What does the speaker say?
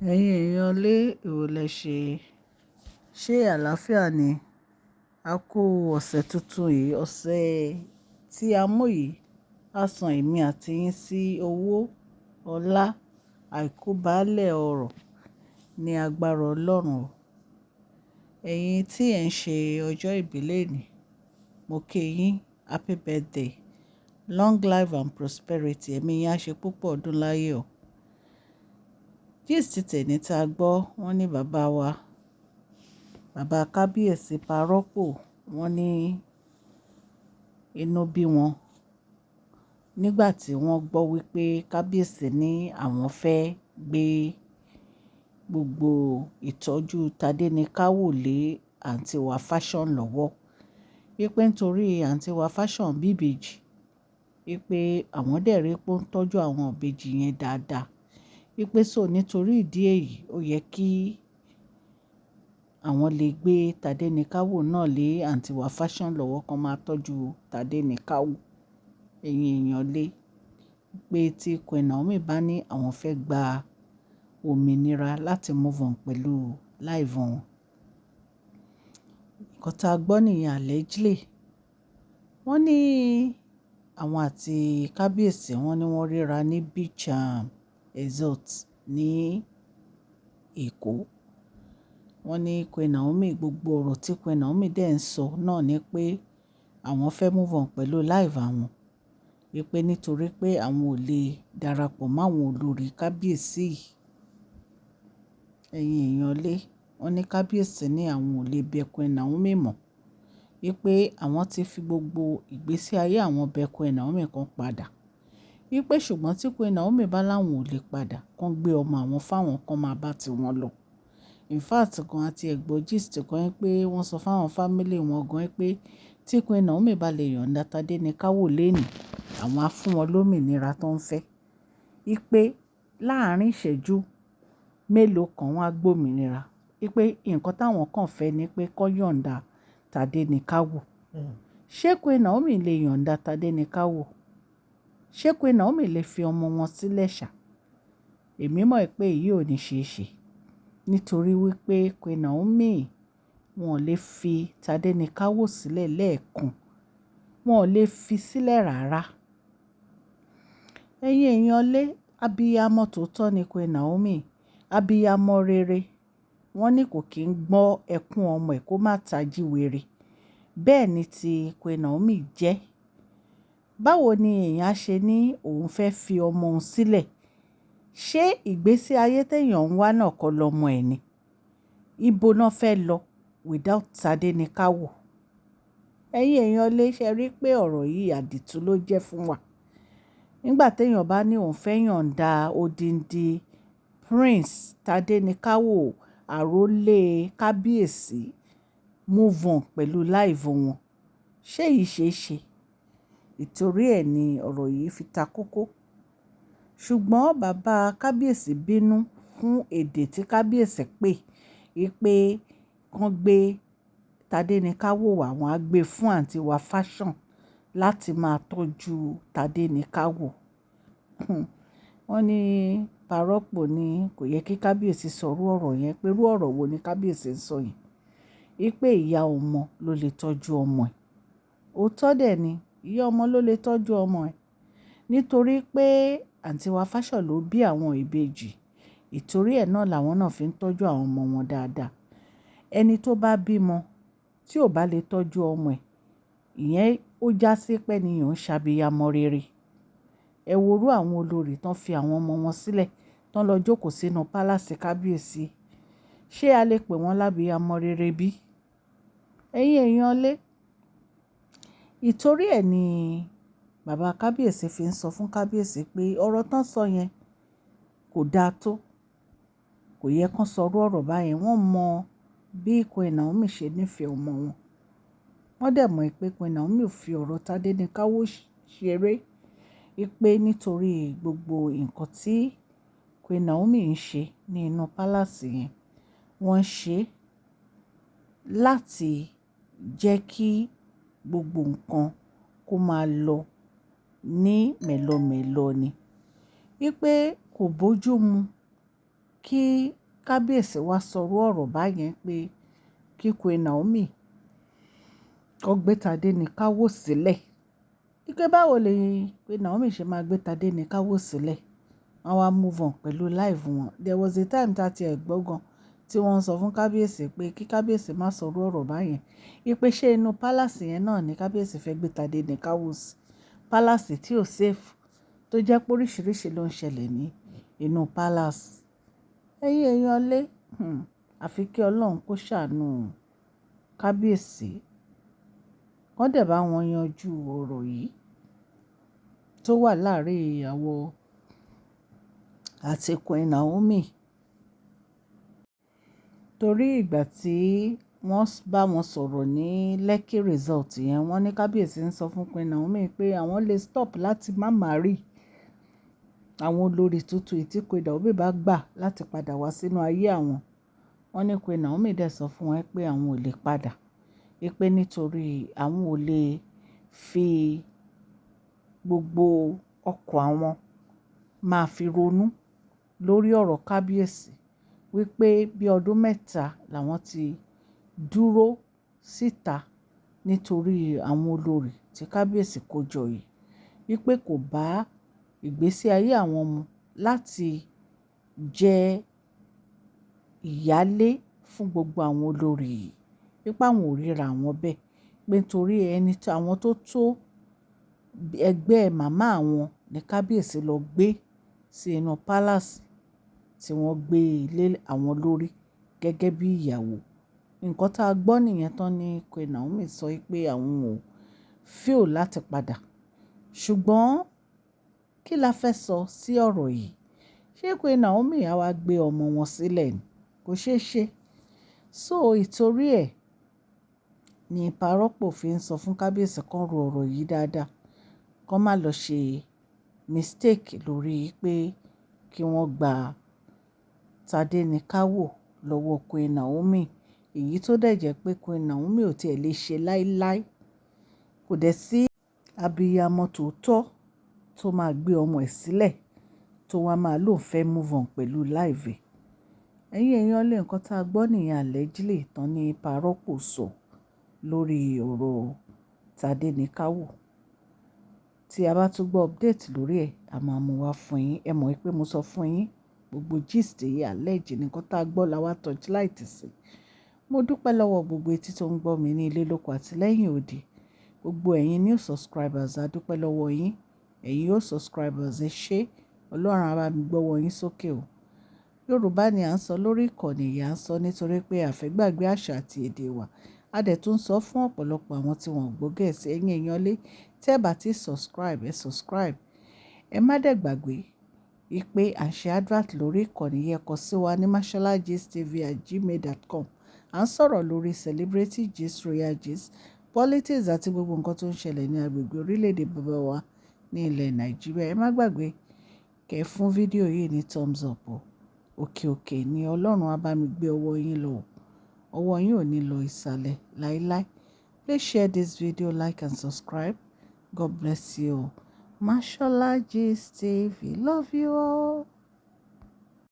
Ẹ̀yin èèyàn lé èwo lẹ ṣé àlàáfíà ni? A kú ọ̀sẹ̀ tuntun yìí, ọ̀sẹ̀ tí a mú yìí, á san èmi àti yín sí owó, ọlá, àìkú baálẹ̀ ọrọ̀ ní agbára Ọlọ́run o. Ẹ̀yin tí ẹ̀ ń ṣe ọjọ́ ìbí lónìí, mo kí yín, happy birthday, long life and prosperity, ẹ̀mí yín á ṣe púpọ̀ ọdún láyé o. Gist tẹni tá gbọ́, wọ́n ní bàbá kábíyèsí pa Ropo, wọ́n ní inú bí wọn nígbà tí wọ́n gbọ́ wípé kábíyèsí ní àwọn fẹ́ gbé gbogbo ìtọ́jú Tádéníkáwò lé àǹtí wa fashion lọ́wọ́. Wípé nítorí àǹtí wa fashion bí ìbejì, wípé àwọn dẹ̀ rí pé ó ń tọ́jú àwọn ìbejì yẹn dáadáa. Wípé so nítorí ìdí èyí, ó yẹ kí àwọn lè gbé Tádéníkáwò náà lé àǹtí wa fashion lọ́wọ́ kan máa tọ́jú Tádéníkáwò. Ẹ̀yin èèyàn lé pé tí Queen Naomi bá ní àwọn fẹ́ gba òmìnira láti move on pẹ̀lú life wọn. Nǹkan tá a gbọ́ nìyẹn allegedly. Wọ́n ní àwọn àti kábíyèsí wọ́n ní wọ́n ríra ní beach resort ní Èkó. Wọ́n ní Queen Naomi, gbogbo ọ̀rọ̀ tí Queen Naomi dẹ̀ ń sọ náà ni pé àwọn fẹ́ move on pẹ̀lú life àwọn. Wípé nítorí pé àwọn ò lè darapọ̀ mọ́ àwọn olórí kábíyèsí yìí. Ẹ̀yin èèyàn lé, wọ́n ní kábíyèsí ní àwọn ò lè bẹ Queen Naomi mọ̀. Wípé àwọn ti fi gbogbo ìgbésí ayé àwọn bẹ Queen Naomi kan padà. Wípé ṣùgbọ́n tí Queen Naomi bá láwọn ò lè padà, kán gbé ọmọ àwọn fáwọn kan máa bá ti wọn lọ. In fact gan àti ẹ̀gbọ́n gist kan pé wọ́n sọ fáwọn family wọn gan pé tí Queen Naomi bá lè yọ̀ǹda Tádéníkáwò lénìí, àwọn á fún wọn lómìnira tó ń fẹ́. Wípé láàárín ìṣẹ́jú mélòó kan wọ́n á gbòmìnira. Wípé nǹkan táwọn kan fẹ́ ni pé kó yọ̀ǹda Tádéníkáwò. Ṣé Queen Naomi lè yọ̀ǹda Tádéníkáwò? Ṣé Queen Naomi lè fi ọmọ wọn sílẹ̀ ṣá? Èmi mọ̀ pé èyí ò ní ṣe é ṣe. Nítorí wípé Queen Naomi wọn ò lè fi Tádéníkáwò sílẹ̀ lẹ́ẹ̀kan. Wọn ò lè fi sílẹ̀ rárá. Ẹ̀yin èèyàn lé, abiyamọ tòótọ́ ni Queen Naomi. Abiyamọ rere. Wọ́n ní kò kí ń gbọ́ ẹkún ọmọ ẹ̀ kó má tají wèrè. Bẹ́ẹ̀ ni ti Queen Naomi jẹ́. Báwo ni èèyàn ṣe ní òun fẹ́ fi ọmọ òun sílẹ̀? Ṣé ìgbésí ayé téèyàn ń wá náà kọ́ lọmọ ẹ̀ ni? Ibo náà fẹ́ lọ without Tádéníkáwò? Ẹ̀yin èèyàn lé, ṣe rí pé ọ̀rọ̀ yìí àdìtú ló jẹ́ fún wa. Nígbà téèyàn bá ní òun fẹ́ yọ̀ǹda odindi Prince Tádéníkáwò, àrólé kábíyèsí, move on pẹ̀lú life wọn. Ṣé èyí ṣe é ṣe? Ìtorí ẹ̀ ni ọ̀rọ̀ yìí fi ta kókó. Ṣùgbọ́n bàbá kábíyèsí bínú fún èdè tí kábíyèsí pè. Wípé kán gbé Tádéníkáwò wá, wọ́n á gbé fún àǹtí wa fashion láti máa tọ́jú Tádéníkáwò. Wọ́n ní pa Ropo ní kò yẹ kí kábíyèsí sọ irú ọ̀rọ̀ yẹn, pé irú ọ̀rọ̀ wo ni kábíyèsí ń sọ yìí. Wípé ìyá ọmọ ló lè tọ́jú ọmọ ẹ̀. Òótọ́ dẹ̀ ni, ìyá ọmọ ló lè tọ́jú ọmọ ẹ̀. Nítorí pé àǹtí wa fashion ló bí àwọn ìbejì. Ìtorí ẹ̀ náà làwọn náà fi ń tọ́jú àwọn ọmọ wọn dáadáa. Ẹni tó bá bímọ tí ò bá lè tọ́jú ọmọ ẹ̀, ìyẹn ó já sí pé ènìyàn ń ṣàbíyamọ rere. Ẹ wo irú àwọn olórí tán fi àwọn ọmọ wọn sílẹ̀, tán lọ jókòó sínú palace kábíyèsí. Ṣé a lè pè wọ́n lábíyamọ rere bí? Ẹ̀yin èèyàn lé. Ìtorí ẹ̀ ni bàbá kábíyèsí fi ń sọ fún kábíyèsí pé ọ̀rọ̀ tán sọ yẹn kò dáa tó. Kò yẹ kán sọ irú ọ̀rọ̀ báyẹn. Wọ́n mọ bí Queen Naomi ṣe nífẹ̀ẹ́ ọmọ wọn. Wọ́n dẹ̀ mọ̀ pé Queen Naomi ò fi ọ̀rọ̀ Tádéníkáwò ṣeré. Wípé nítorí gbogbo nǹkan tí Queen Naomi ń ṣe ní inú palace yẹn, wọ́n ṣe láti jẹ́ kí gbogbo nǹkan kó máa lọ ní mẹ̀lọmẹ̀lọ ni. Wípé kò bójú mu kí kábíyèsí wá sọrú ọ̀rọ̀ báyẹn pé kí Queen Naomi kó gbé Tadéníkáwò sílẹ̀. Ike báwo lè Queen Naomi ṣe máa gbé Tadéníkáwò sílẹ̀? Wọ́n wá move on pẹ̀lú live wọn. There was a time tá ti ẹ̀ gbọ́ gan tí wọ́n sọ fún kábíyèsí pé kí kábíyèsí má sọrú ọ̀rọ̀ báyẹn. Ipe ṣé inú palace yẹn náà ni kábíyèsí fẹ́ gbé Tadéníkáwò sí. Palace tí ò safe tó jẹ́ pé oríṣiríṣi ló ń ṣẹlẹ̀ ní inú palace. Ẹ̀yin èèyàn lé, àfi kí Ọlọ́run kó ṣàánú kábíyèsí. Wọ́n dẹ̀ bá wọn yanjú ọ̀rọ̀ yìí tó wà láàrin ìyàwó àti Queen Naomi. Torí ìgbà tí wọ́n bá wọn sọ̀rọ̀ ní Lekki result yẹn, wọ́n ní kábíyèsí ń sọ fún Queen Naomi pé àwọn lè stop láti má marry àwọn olórí tuntun tí Queen Naomi bá gbà láti padà wá sínú ayé àwọn. Wọ́n ní Queen Naomi dẹ̀ sọ fún wọn pé àwọn ò lè padà. Pé nítorí àwọn ò lè fi gbogbo ọkàn àwọn máa fi ronú lórí ọ̀rọ̀ kábíyèsí. Wípé bí ọdún mẹ́ta làwọn ti dúró síta nítorí àwọn olórí tí kábíyèsí kó jọ yìí. Wípé kò bá ìgbésí ayé àwọn mu láti jẹ́ ìyálé fún gbogbo àwọn olórí yìí. Wípé àwọn ò ríra àwọn bẹ́ẹ̀. Pé nítorí ẹni tí àwọn tó tó ẹgbẹ́ màmá àwọn ní kábíyèsí lọ gbé sí inú palace tí wọ́n gbé lé àwọn lórí gẹ́gẹ́ bí ìyàwó. Nǹkan tá a gbọ́ nìyẹn tán ní Queen Naomi sọ pé àwọn ò feel láti padà. Ṣùgbọ́n kí la fẹ́ sọ sí ọ̀rọ̀ yìí? Ṣé Queen Naomi á wá gbé ọmọ wọn sílẹ̀ ni? Kò ṣeé ṣe. So ìtorí ẹ̀ ni Ropo fi ń sọ fún kábíyèsí kan ro ọ̀rọ̀ yìí dáadáa. Kán má lọ ṣe mistake lórí pé kí wọ́n gba Tadéníkáwò lọ́wọ́ Queen Naomi. Èyí tó dẹ̀ jẹ́ pé Queen Naomi ò tiẹ̀ lè ṣe láíláí. Kò dẹ̀ sí abiyamọ tòótọ́ tó máa gbé ọmọ ẹ̀ sílẹ̀ tó wá máa lóun fẹ́ move on pẹ̀lú live ẹ̀. Ẹ̀yin èèyàn lé nǹkan tá a gbọ́ nìyẹn allegedly tán ní Ropo sọ lórí ọ̀rọ̀ Tadéníkáwò. Tí a bá tún gbọ́ update lórí ẹ̀, a máa mú wá fún yín. Ẹ mọ̀ pé mo sọ fún yín gbogbo gist yìí alleged nǹkan tá a gbọ́ la wá torchlight sí. Mo dúpẹ́ lọ́wọ́ gbogbo etí tó ń gbọ́ mi ní ilé lóko àti lẹ́yìn odi. Gbogbo ẹ̀yin new subscribers a dúpẹ́ lọ́wọ́ yín. Ẹ̀yin old subscribers ẹ ṣé. Ọlọ́run á bá mi gbọ́wọ́ yín sókè o. Yorùbá ni à ń sọ lórí ìkànnì yìí, à ń sọ nítorí pé a fẹ́ gbàgbé àṣà àti èdè wa. A dẹ̀ tún sọ fún ọ̀pọ̀lọpọ̀ àwọn tí wọ́n gbọ́ Gẹ̀ẹ́sì. Ẹ̀yin èèyàn lé, tẹ́ ẹ bá ti subscribe, ẹ subscribe. Ẹ má dẹ̀ gbàgbé wípé à ń ṣe advert lórí ìkànnì yẹn, kọ sí wa ní masholagist@gmail.com. À ń sọ̀rọ̀ lórí celebrity gist, royal gist, politics àti gbogbo nǹkan tó ń ṣẹlẹ̀ ní agbègbè orílẹ̀-èdè bàbá wa ní ilẹ̀ Nàìjíríà. Ẹ má gbàgbé kẹ́ fún fídíò yìí ní thumbs up o. Òkè òkè ni Ọlọ́run á bá mi gbé ọwọ́ yín lọ. Ọwọ́ yín ò ní lọ ìsàlẹ̀ láíláí. Please share this video, like and subscribe. God bless you. Mashola Gist TV. Love you all.